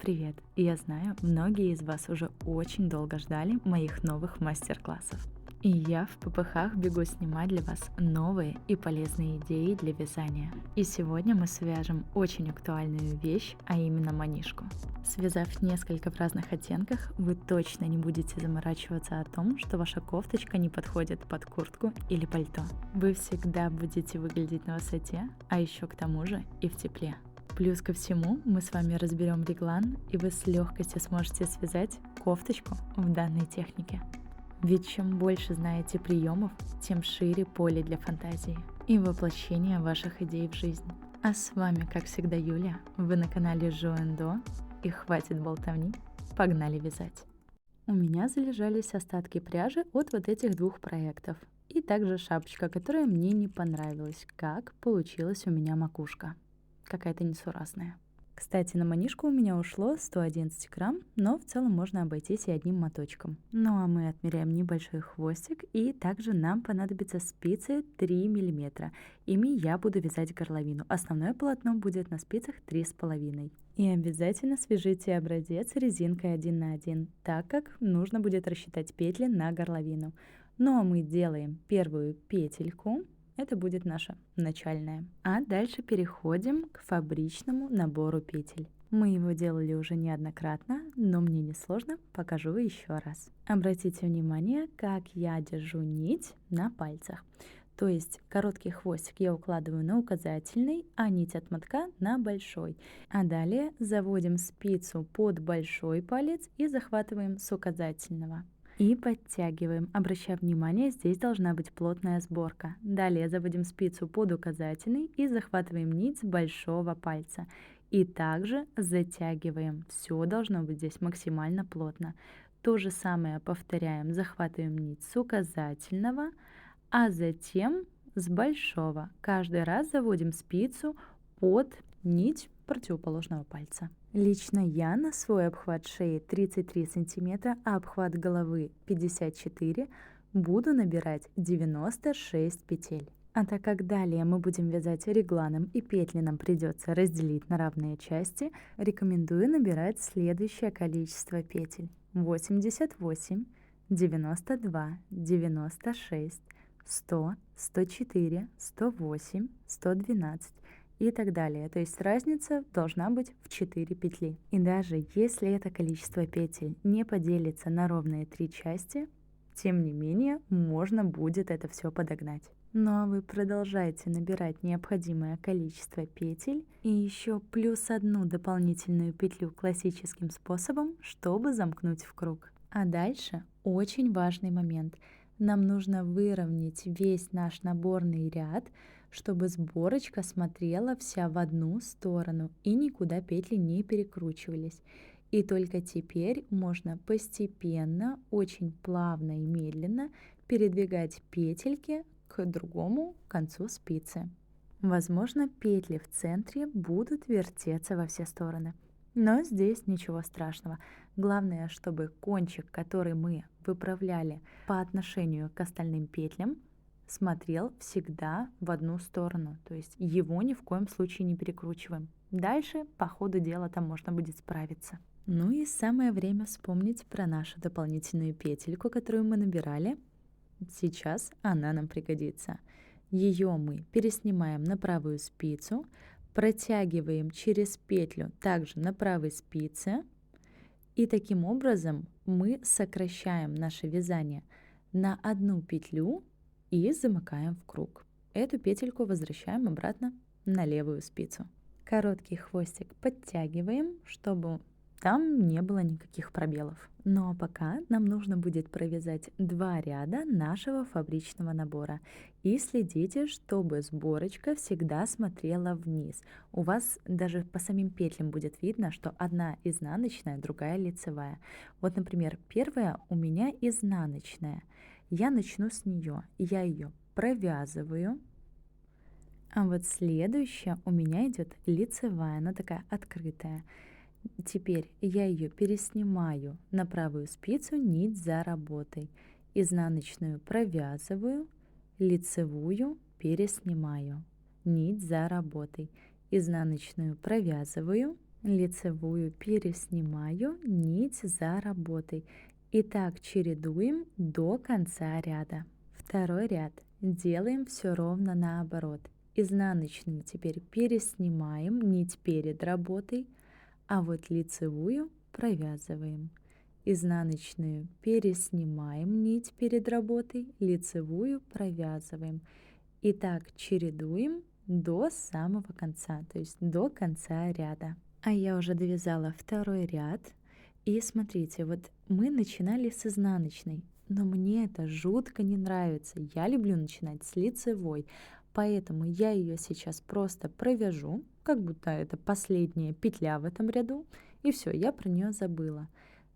Привет! Я знаю, многие из вас уже очень долго ждали моих новых мастер-классов. И я в ППХ бегу снимать для вас новые и полезные идеи для вязания. И сегодня мы свяжем очень актуальную вещь, а именно манишку. Связав несколько в разных оттенках, вы точно не будете заморачиваться о том, что ваша кофточка не подходит под куртку или пальто. Вы всегда будете выглядеть на высоте, а еще к тому же и в тепле. Плюс ко всему мы с вами разберем реглан, и вы с легкостью сможете связать кофточку в данной технике. Ведь чем больше знаете приемов, тем шире поле для фантазии и воплощения ваших идей в жизнь. А с вами, как всегда, Юля. Вы на канале Жоэндо, и хватит болтовни, погнали вязать. У меня залежались остатки пряжи от вот этих двух проектов. И также шапочка, которая мне не понравилась, как получилась у меня макушка. Какая-то несуразная. Кстати, на манишку у меня ушло 111 грамм, но в целом можно обойтись и одним моточком. Ну а мы отмеряем небольшой хвостик, и также нам понадобятся спицы 3 мм. Ими я буду вязать горловину. Основное полотно будет на спицах 3,5. И обязательно свяжите образец резинкой 1 на 1, так как нужно будет рассчитать петли на горловину. Ну а мы делаем первую петельку. Это будет наша начальная. А дальше переходим к фабричному набору петель. Мы его делали уже неоднократно, но мне не сложно, покажу еще раз. Обратите внимание, как я держу нить на пальцах. То есть короткий хвостик я укладываю на указательный, а нить от мотка на большой. А далее заводим спицу под большой палец и захватываем с указательного. И подтягиваем. Обращая внимание, здесь должна быть плотная сборка. Далее заводим спицу под указательный и захватываем нить с большого пальца. И также затягиваем. Все должно быть здесь максимально плотно. То же самое повторяем. Захватываем нить с указательного, а затем с большого. Каждый раз заводим спицу под нить противоположного пальца. Лично я на свой обхват шеи 33 см, а обхват головы 54 буду набирать 96 петель. А так как далее мы будем вязать регланом и петли нам придется разделить на равные части, рекомендую набирать следующее количество петель: 88, 92, 96, 100, 104, 108, 112 и так далее. То есть разница должна быть в 4 петли. И даже если это количество петель не поделится на ровные 3 части, тем не менее можно будет это все подогнать. Ну а вы продолжаете набирать необходимое количество петель и еще плюс одну дополнительную петлю классическим способом, чтобы замкнуть в круг. А дальше очень важный момент. Нам нужно выровнять весь наш наборный ряд, чтобы сборочка смотрела вся в одну сторону и никуда петли не перекручивались. И только теперь можно постепенно, очень плавно и медленно передвигать петельки к другому концу спицы. Возможно, петли в центре будут вертеться во все стороны. Но здесь ничего страшного. Главное, чтобы кончик, который мы выправляли по отношению к остальным петлям, смотрел всегда в одну сторону. То есть его ни в коем случае не перекручиваем. Дальше по ходу дела там можно будет справиться. Ну и самое время вспомнить про нашу дополнительную петельку, которую мы набирали. Сейчас она нам пригодится. Ее мы переснимаем на правую спицу, протягиваем через петлю также на правой спице, и таким образом мы сокращаем наше вязание на одну петлю и замыкаем в круг. Эту петельку возвращаем обратно на левую спицу. Короткий хвостик подтягиваем, чтобы там не было никаких пробелов. Ну а пока нам нужно будет провязать 2 ряда нашего фабричного набора. И следите, чтобы сборочка всегда смотрела вниз. У вас даже по самим петлям будет видно, что одна изнаночная, другая лицевая. Вот, например, первая у меня изнаночная. Я начну с нее. Я ее провязываю. А вот следующая у меня идет лицевая, она такая открытая. Теперь я ее переснимаю на правую спицу, нить за работой. Изнаночную провязываю, лицевую переснимаю, нить за работой. Изнаночную провязываю, лицевую переснимаю, нить за работой. И так чередуем до конца ряда. Второй ряд. Делаем все ровно наоборот. Изнаночную теперь переснимаем, нить перед работой, а вот лицевую провязываем. Изнаночную переснимаем, нить перед работой, лицевую провязываем. И так чередуем до самого конца, то есть до конца ряда. А я уже довязала второй ряд. И смотрите, вот мы начинали с изнаночной, но мне это жутко не нравится. Я люблю начинать с лицевой, поэтому я ее сейчас просто провяжу, как будто это последняя петля в этом ряду, и все, я про нее забыла.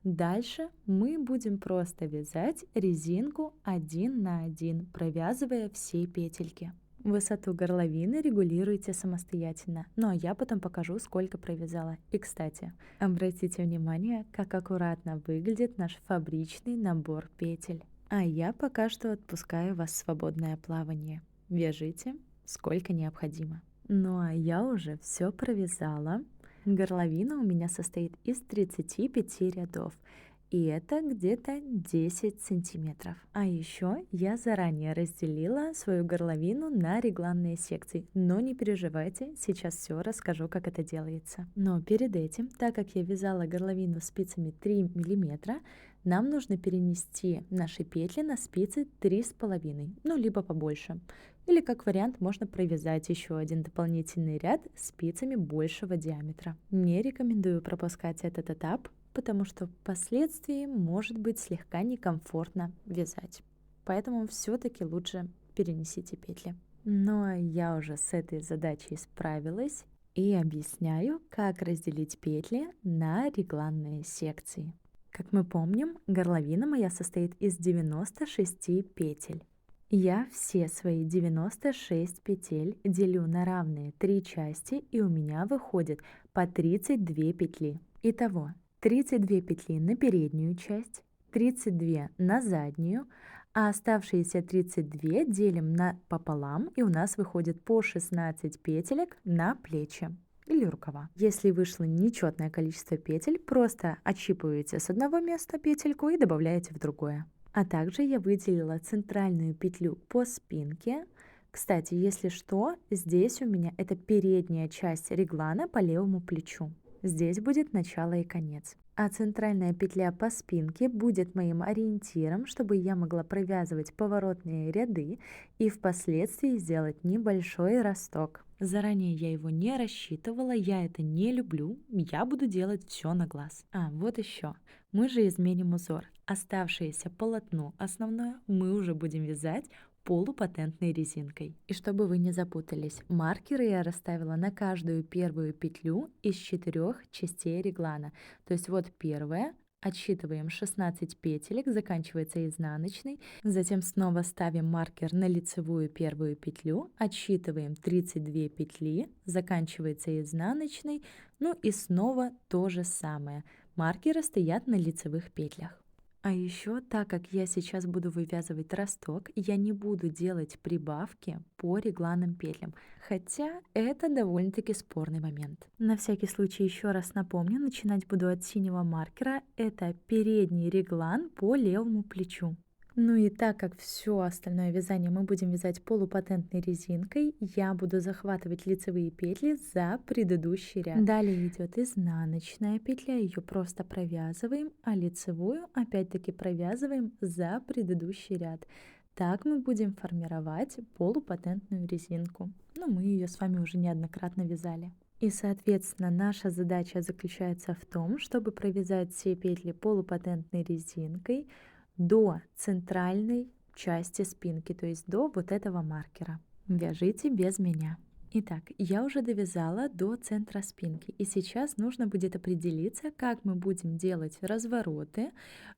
Дальше мы будем просто вязать резинку 1 на 1, провязывая все петельки. Высоту горловины регулируйте самостоятельно, ну а я потом покажу, сколько провязала. И, кстати, обратите внимание, как аккуратно выглядит наш фабричный набор петель. А я пока что отпускаю вас в свободное плавание. Вяжите сколько необходимо. Ну а я уже все провязала. Горловина у меня состоит из 35 рядов. И это где-то 10 сантиметров. А еще я заранее разделила свою горловину на регланные секции. Но не переживайте, сейчас все расскажу, как это делается. Но перед этим, так как я вязала горловину спицами 3 мм, нам нужно перенести наши петли на спицы 3,5, ну либо побольше. Или как вариант можно провязать еще один дополнительный ряд спицами большего диаметра. Не рекомендую пропускать этот этап, потому что впоследствии может быть слегка некомфортно вязать. Поэтому все-таки лучше перенесите петли. Ну а я уже с этой задачей справилась и объясняю, как разделить петли на регланные секции. Как мы помним, горловина моя состоит из 96 петель. Я все свои 96 петель делю на равные 3 части, и у меня выходит по 32 петли. Итого 32 петли на переднюю часть, 32 на заднюю, а оставшиеся 32 делим пополам, и у нас выходит по 16 петелек на плечи или рукава. Если вышло нечетное количество петель, просто отщипываете с одного места петельку и добавляете в другое. А также я выделила центральную петлю по спинке. Кстати, если что, здесь у меня это передняя часть реглана по левому плечу. Здесь будет начало и конец. А центральная петля по спинке будет моим ориентиром, чтобы я могла провязывать поворотные ряды и впоследствии сделать небольшой росток. Заранее я его не рассчитывала, я это не люблю, я буду делать все на глаз. А, вот еще. Мы же изменим узор. Оставшееся полотно основное мы уже будем вязать полупатентной резинкой. И чтобы вы не запутались, маркеры я расставила на каждую первую петлю из 4 частей реглана. То есть вот первая, отсчитываем 16 петелек, заканчивается изнаночной, затем снова ставим маркер на лицевую первую петлю, отсчитываем 32 петли, заканчивается изнаночной, ну и снова то же самое. Маркеры стоят на лицевых петлях. А еще, так как я сейчас буду вывязывать росток, я не буду делать прибавки по регланным петлям, хотя это довольно-таки спорный момент. На всякий случай еще раз напомню, начинать буду от синего маркера, это передний реглан по левому плечу. Ну и так как все остальное вязание мы будем вязать полупатентной резинкой, я буду захватывать лицевые петли за предыдущий ряд. Далее идет изнаночная петля, ее просто провязываем, а лицевую опять-таки провязываем за предыдущий ряд. Так мы будем формировать полупатентную резинку. Но мы ее с вами уже неоднократно вязали. И, соответственно, наша задача заключается в том, чтобы провязать все петли полупатентной резинкой до центральной части спинки, то есть до вот этого маркера. Вяжите без меня. Итак, я уже довязала до центра спинки, и сейчас нужно будет определиться, как мы будем делать развороты,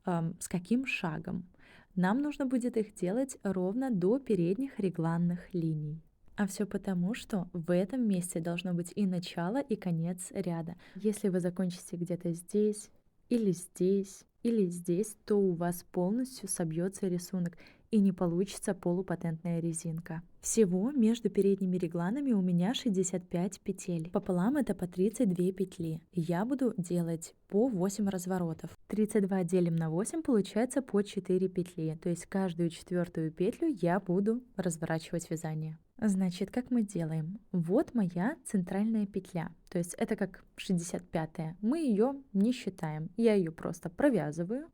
с каким шагом. Нам нужно будет их делать ровно до передних регланных линий. А все потому, что в этом месте должно быть и начало, и конец ряда. Если вы закончите где-то здесь, или здесь, то у вас полностью собьется рисунок. и не получится полупатентная резинка. Всего между передними регланами у меня 65 петель. Пополам это по 32 петли. Я буду делать по 8 разворотов. 32 делим на 8 получается по 4 петли. То есть каждую четвертую петлю я буду разворачивать вязание. Значит, как мы делаем? Вот моя центральная петля. То есть это как 65-я. Мы ее не считаем. Я ее просто провязываю.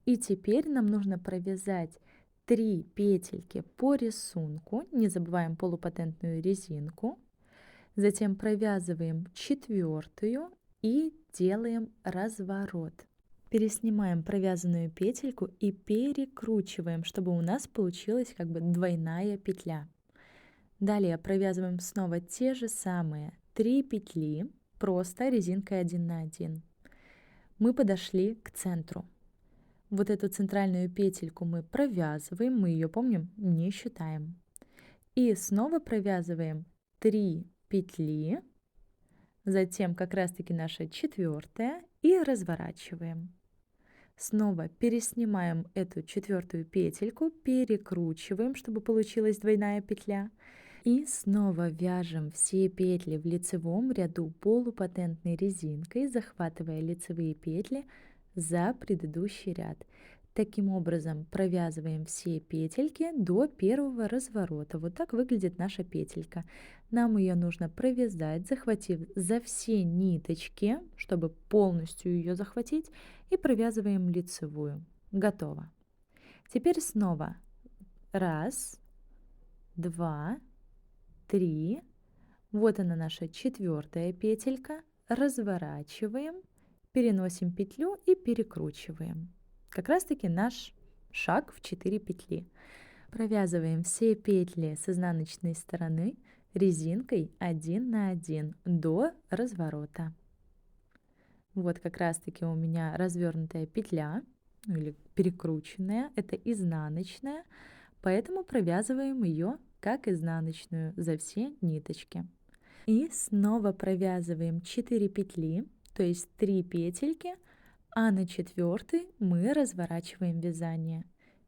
И теперь нам нужно провязать 3 петельки по рисунку, не забываем полупатентную резинку, затем провязываем четвертую и делаем разворот. Переснимаем провязанную петельку и перекручиваем, чтобы у нас получилась как бы двойная петля. Далее провязываем снова те же самые 3 петли, просто резинкой 1 на 1. Мы подошли к центру. Вот эту центральную петельку мы провязываем, мы ее, помним, не считаем. И снова провязываем 3 петли, затем как раз-таки наша четвертая и разворачиваем. Снова переснимаем эту четвертую петельку, перекручиваем, чтобы получилась двойная петля. И снова вяжем все петли в лицевом ряду полупатентной резинкой, захватывая лицевые петли за предыдущий ряд. Таким образом провязываем все петельки до первого разворота. Вот так выглядит наша петелька. Нам ее нужно провязать, захватив за все ниточки, чтобы полностью ее захватить, и провязываем лицевую. Готово. Теперь снова 1, 2, 3. Вот она наша четвертая петелька. Разворачиваем, переносим петлю и перекручиваем. Как раз таки наш шаг в 4 петли. Провязываем все петли с изнаночной стороны резинкой 1 на 1 до разворота. Вот как раз таки у меня развернутая петля, ну или перекрученная, это изнаночная, поэтому провязываем ее как изнаночную за все ниточки. И снова провязываем 4 петли, то есть 3 петельки, а на четвертой мы разворачиваем вязание.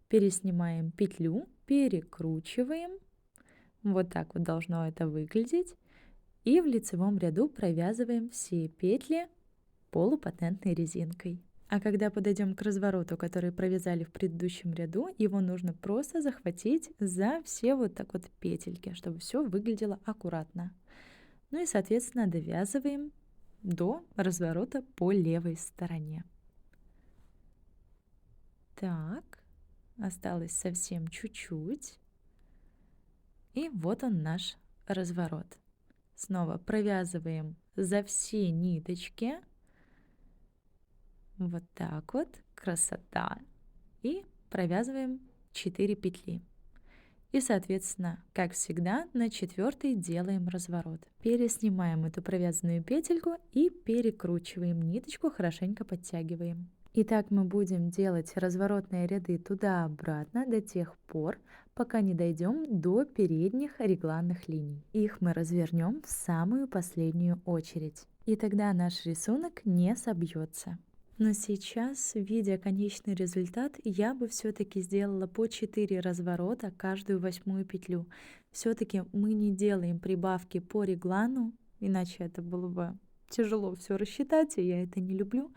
Переснимаем петлю, перекручиваем. Вот так вот должно это выглядеть. И в лицевом ряду провязываем все петли полупатентной резинкой. А когда подойдем к развороту, который провязали в предыдущем ряду, его нужно просто захватить за все вот так вот петельки, чтобы все выглядело аккуратно. Ну и, соответственно, довязываем до разворота по левой стороне. Так, осталось совсем чуть-чуть. И вот он наш разворот. Снова провязываем за все ниточки. Вот так вот, красота. И провязываем 4 петли. И, соответственно, как всегда, на четвертой делаем разворот. Переснимаем эту провязанную петельку и перекручиваем ниточку, хорошенько подтягиваем. Итак, мы будем делать разворотные ряды туда-обратно до тех пор, пока не дойдем до передних регланных линий. Их мы развернем в самую последнюю очередь. И тогда наш рисунок не собьется. Но сейчас, видя конечный результат, я бы все-таки сделала по 4 разворота каждую 8-ю петлю. Все-таки мы не делаем прибавки по реглану, иначе это было бы тяжело все рассчитать, и я это не люблю.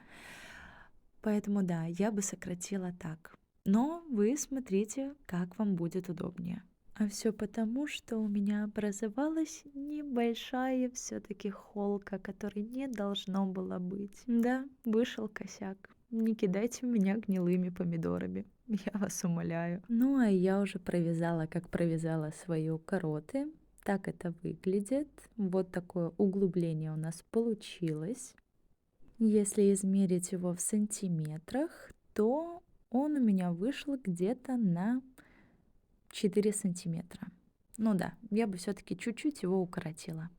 Поэтому да, я бы сократила так. Но вы смотрите, как вам будет удобнее. А все потому, что у меня образовалась небольшая все-таки холка, которой не должно было быть. Да, вышел косяк. Не кидайте меня гнилыми помидорами, я вас умоляю. Ну а я уже провязала, как провязала свои укороты. Так это выглядит. Вот такое углубление у нас получилось. Если измерить его в сантиметрах, то он у меня вышел где-то на 4 сантиметра. Ну да, я бы все-таки чуть-чуть его укоротила.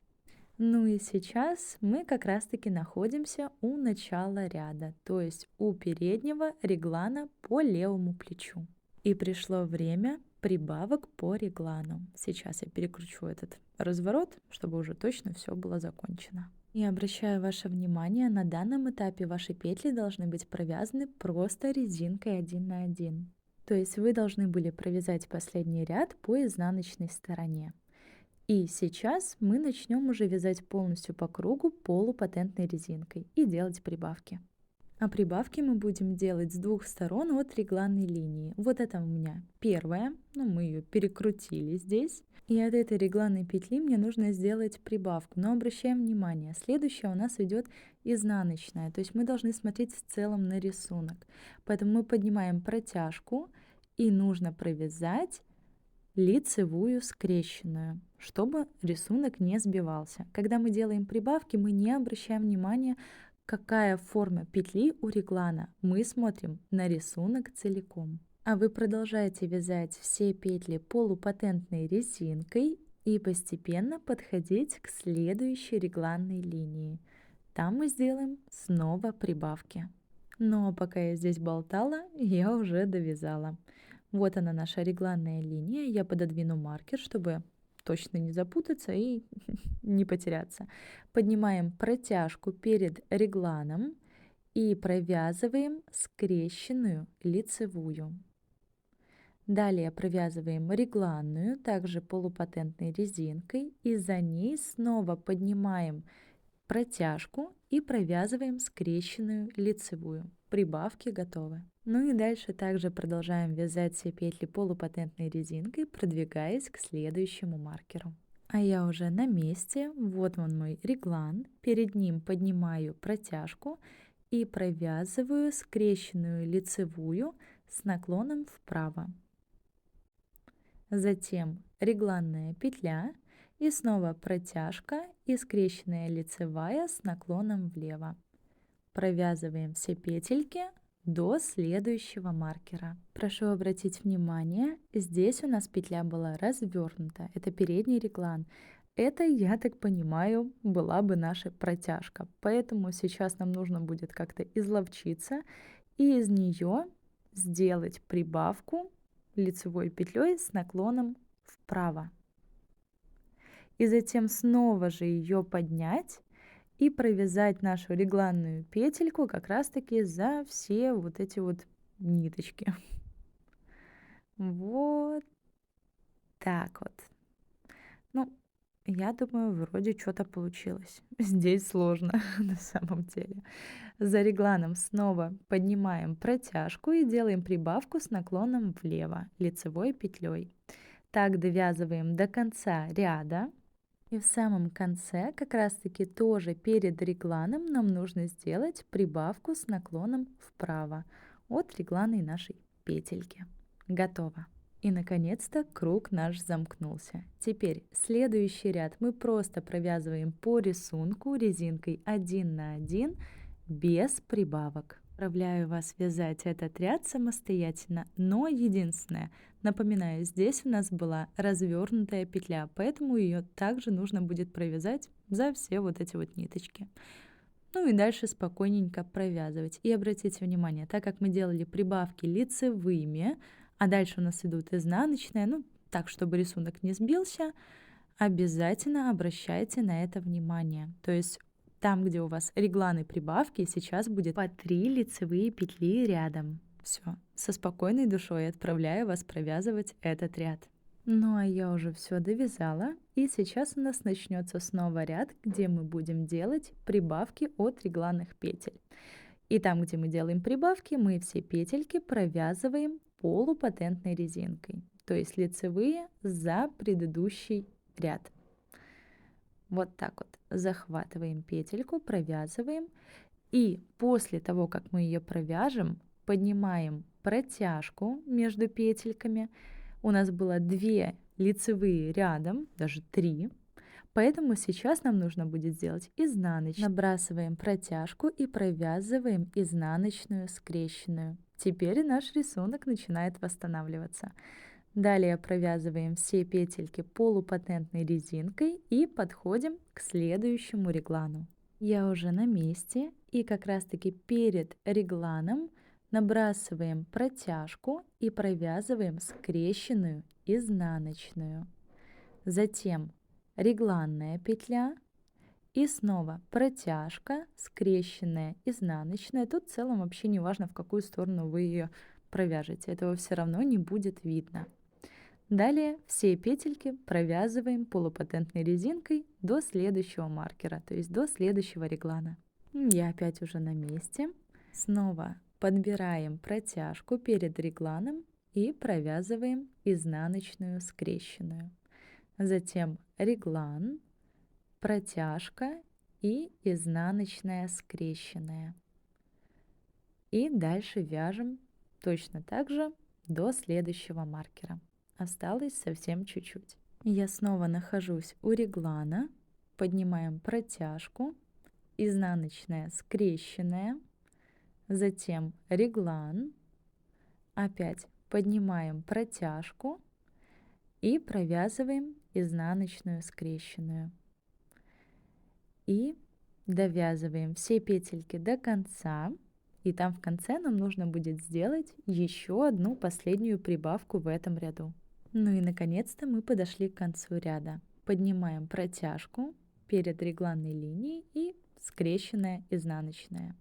Ну и сейчас мы как раз-таки находимся у начала ряда, то есть у переднего реглана по левому плечу. И пришло время прибавок по реглану. Сейчас я перекручу этот разворот, чтобы уже точно все было закончено. И обращаю ваше внимание, на данном этапе ваши петли должны быть провязаны просто резинкой 1 на 1. То есть вы должны были провязать последний ряд по изнаночной стороне. И сейчас мы начнем уже вязать полностью по кругу полупатентной резинкой и делать прибавки. А прибавки мы будем делать с двух сторон от регланной линии. Вот это у меня первая, ну мы ее перекрутили здесь. И от этой регланной петли мне нужно сделать прибавку. Но обращаем внимание, следующая у нас идет изнаночная. То есть мы должны смотреть в целом на рисунок. Поэтому мы поднимаем протяжку и нужно провязать лицевую скрещенную, чтобы рисунок не сбивался. Когда мы делаем прибавки, мы не обращаем внимания, какая форма петли у реглана. Мы смотрим на рисунок целиком. А вы продолжаете вязать все петли полупатентной резинкой и постепенно подходить к следующей регланной линии. Там мы сделаем снова прибавки. Но пока я здесь болтала, я уже довязала. Вот она наша регланная линия. Я пододвину маркер, чтобы точно не запутаться и не потеряться. Поднимаем протяжку перед регланом и провязываем скрещенную лицевую. Далее провязываем регланную, также полупатентной резинкой, и за ней снова поднимаем протяжку и провязываем скрещенную лицевую. Прибавки готовы. Ну и дальше также продолжаем вязать все петли полупатентной резинкой, продвигаясь к следующему маркеру. А я уже на месте, вот он мой реглан, перед ним поднимаю протяжку и провязываю скрещенную лицевую с наклоном вправо. Затем регланная петля и снова протяжка и скрещенная лицевая с наклоном влево. Провязываем все петельки до следующего маркера. Прошу обратить внимание, здесь у нас петля была развернута, это передний реглан. Это, я так понимаю, была бы наша протяжка. Поэтому сейчас нам нужно будет как-то изловчиться и из нее сделать прибавку лицевой петлей с наклоном вправо. И затем снова же ее поднять и провязать нашу регланную петельку как раз таки за все вот эти вот ниточки. Вот так вот. Ну, я думаю, вроде что-то получилось. Здесь сложно на самом деле. За регланом снова поднимаем протяжку и делаем прибавку с наклоном влево лицевой петлей. Так довязываем до конца ряда. И в самом конце, как раз таки тоже перед регланом, нам нужно сделать прибавку с наклоном вправо от регланной нашей петельки. Готово. И наконец-то круг наш замкнулся. Теперь следующий ряд мы просто провязываем по рисунку резинкой 1 на 1 без прибавок. Отправляю вас вязать этот ряд самостоятельно, но единственное, напоминаю, здесь у нас была развернутая петля, поэтому ее также нужно будет провязать за все вот эти вот ниточки. Ну и дальше спокойненько провязывать. И обратите внимание, так как мы делали прибавки лицевыми, а дальше у нас идут изнаночные, ну так, чтобы рисунок не сбился, обязательно обращайте на это внимание. То есть там, где у вас регланы прибавки, сейчас будет по 3 лицевые петли рядом. Все, со спокойной душой отправляю вас провязывать этот ряд. Ну а я уже все довязала, и сейчас у нас начнется снова ряд, где мы будем делать прибавки от регланных петель. И там, где мы делаем прибавки, мы все петельки провязываем полупатентной резинкой, то есть лицевые за предыдущий ряд. Вот так вот захватываем петельку, провязываем, и после того, как мы ее провяжем, поднимаем протяжку между петельками. У нас было 2 лицевые рядом, даже 3. Поэтому сейчас нам нужно будет сделать изнаночную. Набрасываем протяжку и провязываем изнаночную скрещенную. Теперь наш рисунок начинает восстанавливаться. Далее провязываем все петельки полупатентной резинкой и подходим к следующему реглану. Я уже на месте, и как раз таки перед регланом набрасываем протяжку и провязываем скрещенную изнаночную. Затем регланная петля и снова протяжка, скрещенная изнаночная. Тут в целом вообще не важно, в какую сторону вы ее провяжете, этого все равно не будет видно. Далее все петельки провязываем полупатентной резинкой до следующего маркера, то есть до следующего реглана. Я опять уже на месте. Снова подбираем протяжку перед регланом и провязываем изнаночную скрещенную. Затем реглан, протяжка и изнаночная скрещенная. И дальше вяжем точно так же до следующего маркера. Осталось совсем чуть-чуть. Я снова нахожусь у реглана, поднимаем протяжку, изнаночная скрещенная, затем реглан, опять поднимаем протяжку и провязываем изнаночную скрещенную. И довязываем все петельки до конца. И там в конце нам нужно будет сделать еще одну последнюю прибавку в этом ряду. Ну и наконец-то мы подошли к концу ряда. Поднимаем протяжку перед регланной линией и скрещенная изнаночная.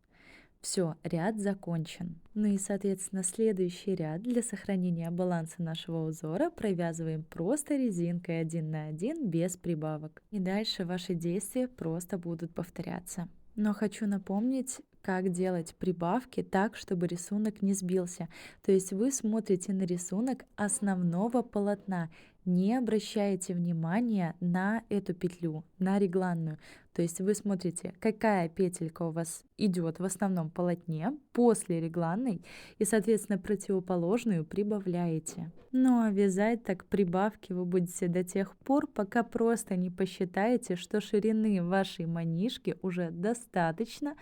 Все, ряд закончен. Ну и, соответственно, следующий ряд для сохранения баланса нашего узора провязываем просто резинкой 1 на 1 без прибавок. И дальше ваши действия просто будут повторяться. Но хочу напомнить, как делать прибавки так, чтобы рисунок не сбился. То есть вы смотрите на рисунок основного полотна, не обращаете внимания на эту петлю, на регланную. То есть вы смотрите, какая петелька у вас идет в основном полотне после регланной, и, соответственно, противоположную прибавляете. Ну а вязать так прибавки вы будете до тех пор, пока просто не посчитаете, что ширины вашей манишки уже достаточно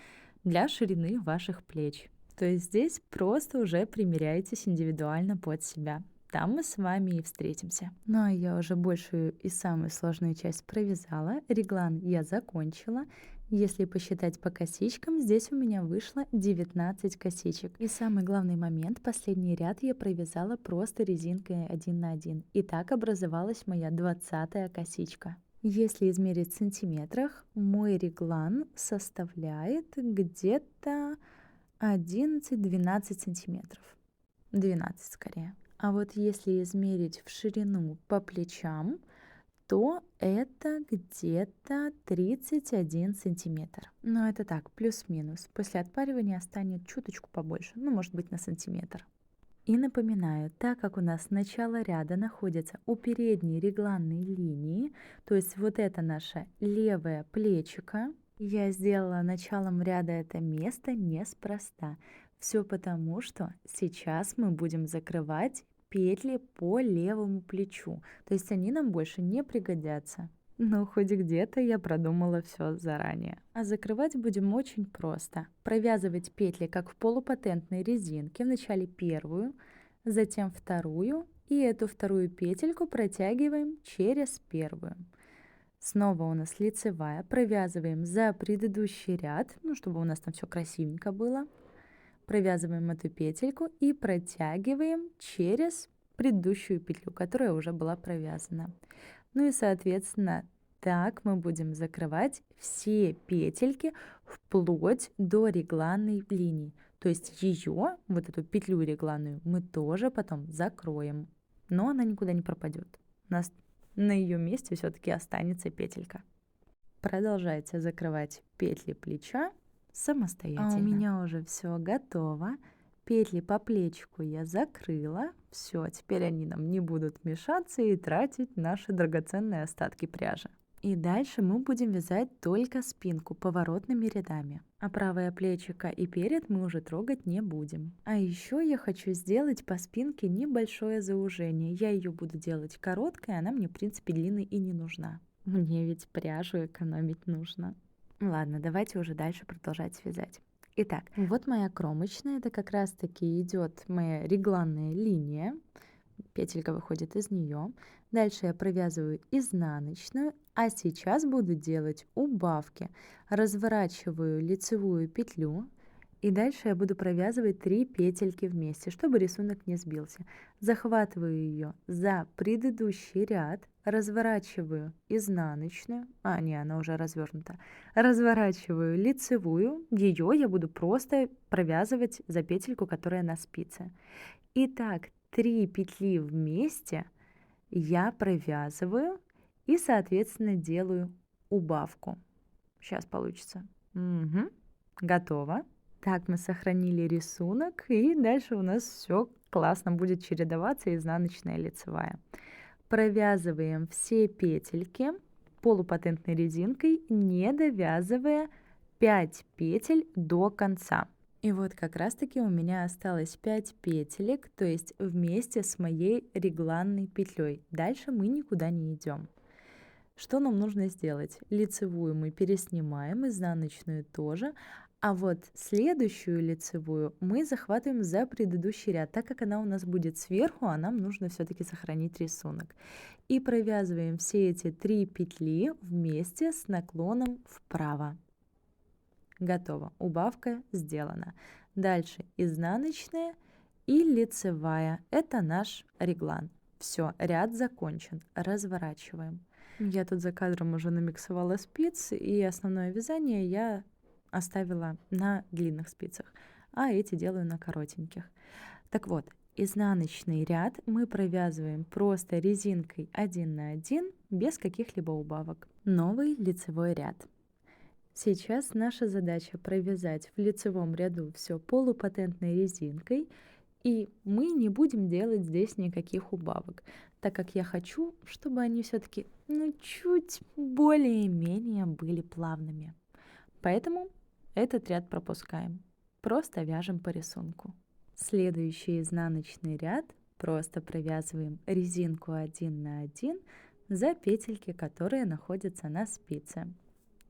для ширины ваших плеч. То есть здесь просто уже примеряйтесь индивидуально под себя. Там мы с вами и встретимся. Ну а я уже большую и самую сложную часть провязала. Реглан я закончила. Если посчитать по косичкам, здесь у меня вышло 19 косичек. И самый главный момент, последний ряд я провязала просто резинкой 1 на 1. И так образовалась моя 20-я косичка. Если измерить в сантиметрах, мой реглан составляет где-то 11-12 сантиметров. 12 скорее. А вот если измерить в ширину по плечам, то это где-то 31 сантиметр. Но это так, плюс-минус. После отпаривания станет чуточку побольше, ну, может быть, на сантиметр. И напоминаю, так как у нас начало ряда находится у передней регланной линии, то есть вот это наше левое плечико, я сделала началом ряда это место неспроста. Все потому, что сейчас мы будем закрывать петли по левому плечу, то есть они нам больше не пригодятся. Но хоть где-то я продумала все заранее. А закрывать будем очень просто. Провязывать петли как в полупатентной резинке. Вначале первую, затем вторую. И эту вторую петельку протягиваем через первую. Снова у нас лицевая. Провязываем за предыдущий ряд, ну, чтобы у нас там все красивенько было. Провязываем эту петельку и протягиваем через предыдущую петлю, которая уже была провязана. Ну и, соответственно, так мы будем закрывать все петельки вплоть до регланной линии. То есть ее, вот эту петлю регланную, мы тоже потом закроем, но она никуда не пропадет. У нас на ее месте все-таки останется петелька. Продолжайте закрывать петли плеча самостоятельно. А у меня уже все готово. Петли по плечику я закрыла. Все, теперь они нам не будут мешаться и тратить наши драгоценные остатки пряжи. И дальше мы будем вязать только спинку поворотными рядами. А правое плечико и перед мы уже трогать не будем. А еще я хочу сделать по спинке небольшое заужение. Я ее буду делать короткой, она мне в принципе длинной и не нужна. Мне ведь пряжу экономить нужно. Ладно, давайте уже дальше продолжать вязать. Итак, вот моя кромочная, это как раз таки идет моя регланная линия, петелька выходит из нее. Дальше я провязываю изнаночную, а сейчас буду делать убавки. Разворачиваю лицевую петлю, И дальше я буду провязывать 3 петельки вместе, чтобы рисунок не сбился. Захватываю ее за предыдущий ряд, разворачиваю изнаночную, не, она уже развернута, разворачиваю лицевую, ее я буду просто провязывать за петельку, которая на спице. Итак, 3 петли вместе я провязываю и, соответственно, делаю убавку. Сейчас получится. Угу. Готово. Так, мы сохранили рисунок, и дальше у нас все классно будет чередоваться изнаночная и лицевая. Провязываем все петельки полупатентной резинкой, не довязывая 5 петель до конца. И вот как раз таки у меня осталось 5 петелек, то есть вместе с моей регланной петлей. Дальше мы никуда не идем. Что нам нужно сделать? Лицевую мы переснимаем, изнаночную тоже, а вот следующую лицевую мы захватываем за предыдущий ряд. Так как она у нас будет сверху, а нам нужно все-таки сохранить рисунок. И провязываем все эти 3 петли вместе с наклоном вправо. Готово. Убавка сделана. Дальше изнаночная и лицевая. Это наш реглан. Все, ряд закончен. Разворачиваем. Я тут за кадром уже намиксовала спиц, и основное вязание я оставила на длинных спицах, а эти делаю на коротеньких. Так вот, изнаночный ряд мы провязываем просто резинкой 1 на 1, без каких-либо убавок. Новый лицевой ряд. Сейчас наша задача провязать в лицевом ряду все полупатентной резинкой, и мы не будем делать здесь никаких убавок, так как я хочу, чтобы они все-таки чуть более-менее были плавными. Поэтому этот ряд пропускаем. Просто вяжем по рисунку. Следующий изнаночный ряд просто провязываем резинку 1 на 1 за петельки, которые находятся на спице.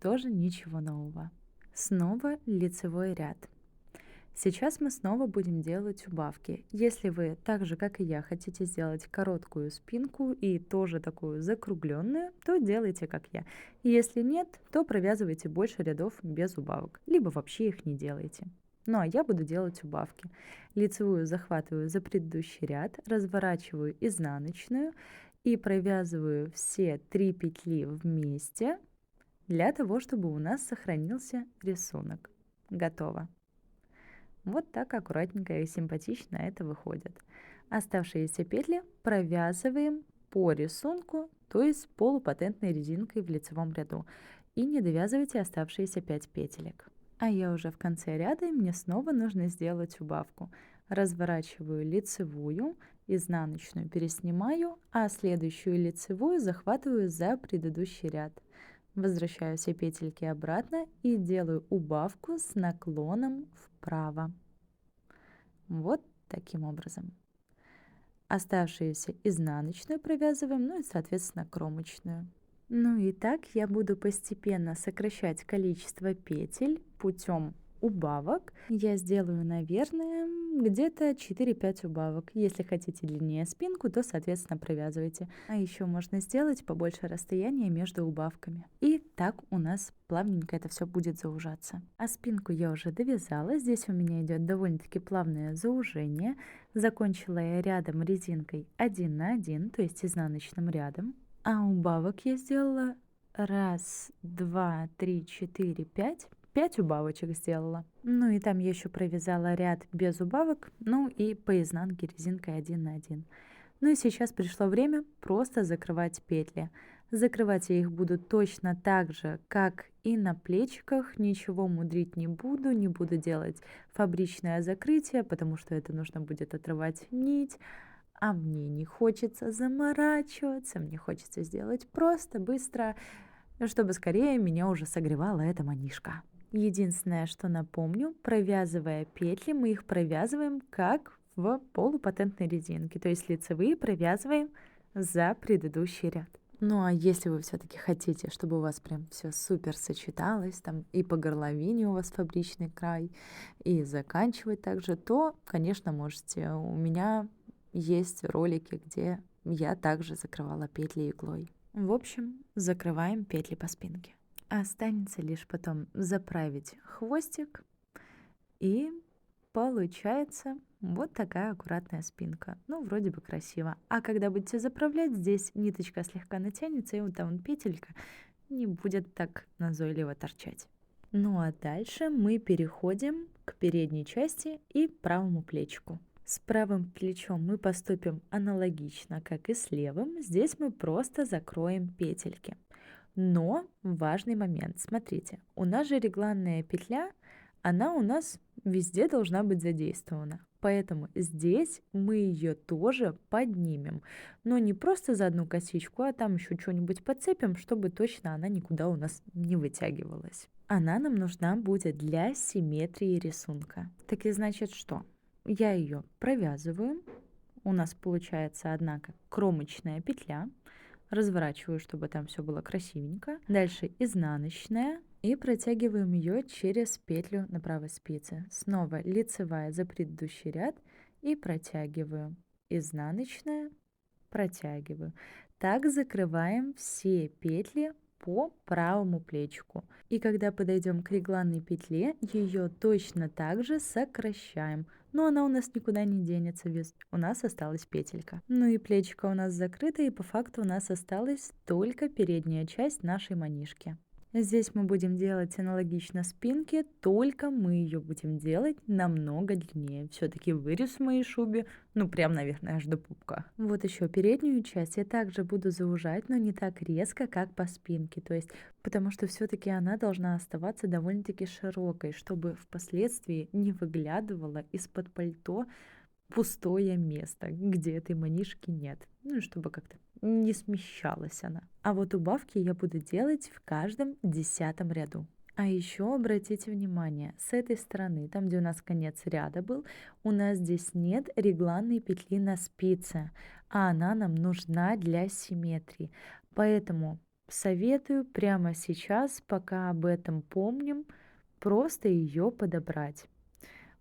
Тоже ничего нового. Снова лицевой ряд. Сейчас мы снова будем делать убавки. Если вы, так же как и я, хотите сделать короткую спинку и тоже такую закругленную, то делайте как я. Если нет, то провязывайте больше рядов без убавок, либо вообще их не делайте. Ну а я буду делать убавки. Лицевую захватываю за предыдущий ряд, разворачиваю изнаночную и провязываю все 3 петли вместе для того, чтобы у нас сохранился рисунок. Готово. Вот так аккуратненько и симпатично это выходит. Оставшиеся петли провязываем по рисунку, то есть полупатентной резинкой в лицевом ряду. И не довязывайте оставшиеся 5 петелек. А я уже в конце ряда, и мне снова нужно сделать убавку. Разворачиваю лицевую, изнаночную переснимаю, а следующую лицевую захватываю за предыдущий ряд. Возвращаю все петельки обратно и делаю убавку с наклоном вправо. Вот таким образом. Оставшуюся изнаночную провязываем, и, соответственно, кромочную. И так я буду постепенно сокращать количество петель путем убавок. Я сделаю, наверное, где-то 4-5 убавок. Если хотите длиннее спинку, то, соответственно, провязывайте. А еще можно сделать побольше расстояния между убавками. И так у нас плавненько это все будет заужаться. А спинку я уже довязала. Здесь у меня идет довольно-таки плавное заужение. Закончила я рядом резинкой 1 на 1, то есть изнаночным рядом. А убавок я сделала 1, 2, 3, 4, 5. 5 убавочек сделала. И там я еще провязала ряд без убавок, и по изнанке резинкой 1 на 1. И сейчас пришло время просто закрывать петли. Закрывать я их буду точно так же, как и на плечиках. Ничего мудрить не буду делать фабричное закрытие, потому что это нужно будет отрывать нить. А мне не хочется заморачиваться, мне хочется сделать просто, быстро, чтобы скорее меня уже согревала эта манишка. Единственное, что напомню, провязывая петли, мы их провязываем как в полупатентной резинке, то есть лицевые провязываем за предыдущий ряд. А если вы все-таки хотите, чтобы у вас прям все супер сочеталось, там и по горловине у вас фабричный край, и заканчивать также, то, конечно, можете. У меня есть ролики, где я также закрывала петли иглой. В общем, закрываем петли по спинке. Останется лишь потом заправить хвостик И получается вот такая аккуратная спинка. Ну, вроде бы красиво. А когда будете заправлять, здесь ниточка слегка натянется, и вот там вот петелька не будет так назойливо торчать. Ну а дальше мы переходим к передней части и правому плечику. С правым плечом мы поступим аналогично, как и с левым. Здесь мы просто закроем петельки. Но важный момент, смотрите, у нас же регланная петля, она у нас везде должна быть задействована. Поэтому здесь мы ее тоже поднимем. Но не просто за одну косичку, а там еще что-нибудь подцепим, чтобы точно она никуда у нас не вытягивалась. Она нам нужна будет для симметрии рисунка. Так и значит что? Я ее провязываю. У нас получается одна как кромочная петля. Разворачиваю, чтобы там все было красивенько. Дальше изнаночная. И протягиваем ее через петлю на правой спице. Снова лицевая за предыдущий ряд и протягиваю. Изнаночная, протягиваю. Так закрываем все петли по правому плечику. И когда подойдем к регланной петле, ее точно так же сокращаем. Но она у нас никуда не денется, ведь у нас осталась петелька. Ну и плечико у нас закрыто, и по факту у нас осталась только передняя часть нашей манишки. Здесь мы будем делать аналогично спинке, только мы ее будем делать намного длиннее. Все-таки вырез в моей шубе, ну прям, наверное, аж до пупка. Вот еще переднюю часть я также буду заужать, но не так резко, как по спинке. То есть, потому что все-таки она должна оставаться довольно-таки широкой, чтобы впоследствии не выглядывала из-под пальто пустое место, где этой манишки нет. Ну и чтобы как-то не смещалась она. А вот убавки я буду делать в каждом 10 ряду. А еще обратите внимание, с этой стороны, там где у нас конец ряда был, у нас здесь нет регланной петли на спице, а она нам нужна для симметрии. Поэтому советую прямо сейчас, пока об этом помним, просто ее подобрать.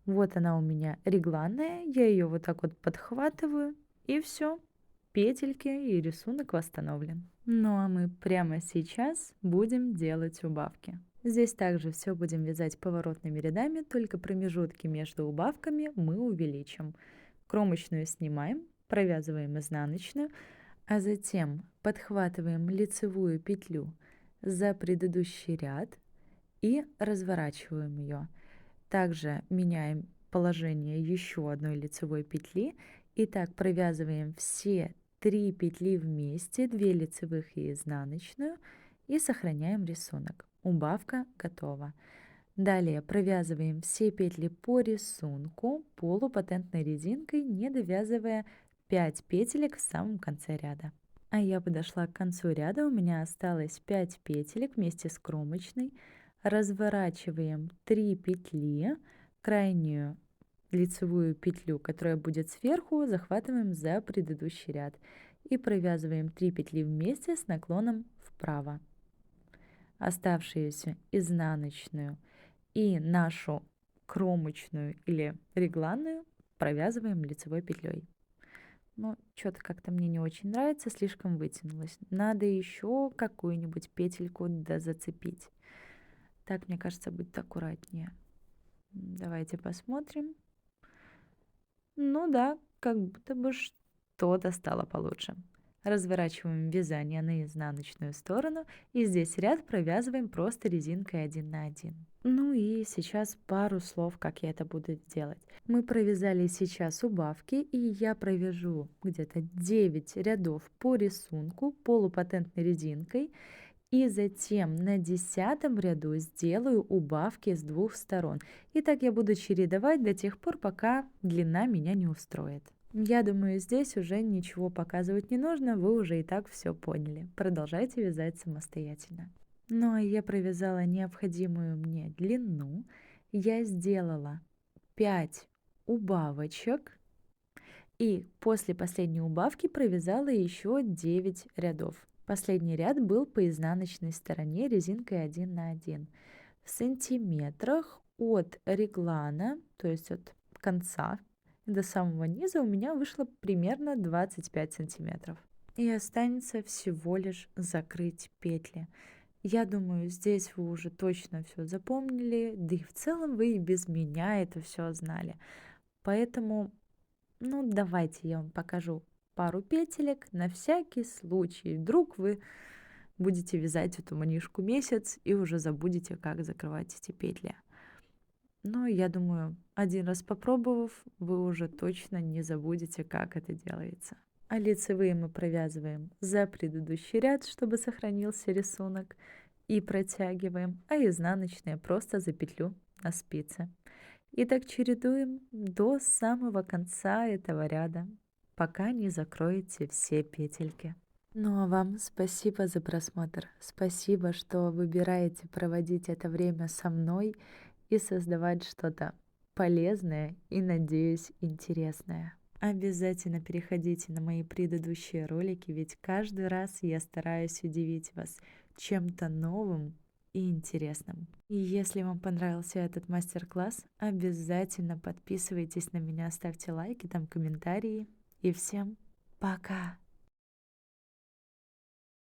Вот она у меня регланная, я ее вот так вот подхватываю, и все, петельки и рисунок восстановлен. Ну а мы прямо сейчас будем делать убавки. Здесь также все будем вязать поворотными рядами, только промежутки между убавками мы увеличим. Кромочную снимаем, провязываем изнаночную, а затем подхватываем лицевую петлю за предыдущий ряд и разворачиваем ее. Также меняем положение еще одной лицевой петли. И так провязываем все 3 петли вместе, 2 лицевых и изнаночную, и сохраняем рисунок. Убавка готова. Далее провязываем все петли по рисунку полупатентной резинкой, не довязывая 5 петелек в самом конце ряда. А я подошла к концу ряда, у меня осталось 5 петелек вместе с кромочной. Разворачиваем 3 петли, крайнюю лицевую петлю, которая будет сверху, захватываем за предыдущий ряд и провязываем 3 петли вместе с наклоном вправо. Оставшуюся изнаночную и нашу кромочную или регланную провязываем лицевой петлей. Но что-то как-то мне не очень нравится, слишком вытянулось. Надо еще какую-нибудь петельку дозацепить. Так, мне кажется, будет аккуратнее. Давайте посмотрим. Ну да, как будто бы что-то стало получше. Разворачиваем вязание на изнаночную сторону и здесь ряд провязываем просто резинкой 1 на 1. Ну и сейчас пару слов, как я это буду делать. Мы провязали сейчас убавки, и я провяжу где-то 9 рядов по рисунку полупатентной резинкой. И затем на 10 ряду сделаю убавки с 2 сторон. И так я буду чередовать до тех пор, пока длина меня не устроит. Я думаю, здесь уже ничего показывать не нужно, вы уже и так все поняли. Продолжайте вязать самостоятельно. Ну а я провязала необходимую мне длину. Я сделала 5 убавочек. И после последней убавки провязала еще 9 рядов. Последний ряд был по изнаночной стороне резинкой 1 на 1. В сантиметрах от реглана, то есть от конца до самого низа, у меня вышло примерно 25 сантиметров. И останется всего лишь закрыть петли. Я думаю, здесь вы уже точно все запомнили, да и в целом вы и без меня это все знали. Поэтому, ну, давайте я вам покажу пару петелек на всякий случай. Вдруг вы будете вязать эту манишку месяц и уже забудете, как закрывать эти петли. Но я думаю, один раз попробовав, вы уже точно не забудете, как это делается. А лицевые мы провязываем за предыдущий ряд, чтобы сохранился рисунок, и протягиваем, а изнаночные просто за петлю на спице. И так чередуем до самого конца этого ряда, пока не закроете все петельки. Ну а вам спасибо за просмотр. Спасибо, что выбираете проводить это время со мной и создавать что-то полезное и, надеюсь, интересное. Обязательно переходите на мои предыдущие ролики, ведь каждый раз я стараюсь удивить вас чем-то новым и интересным. И если вам понравился этот мастер-класс, обязательно подписывайтесь на меня, ставьте лайки, там комментарии. И всем пока!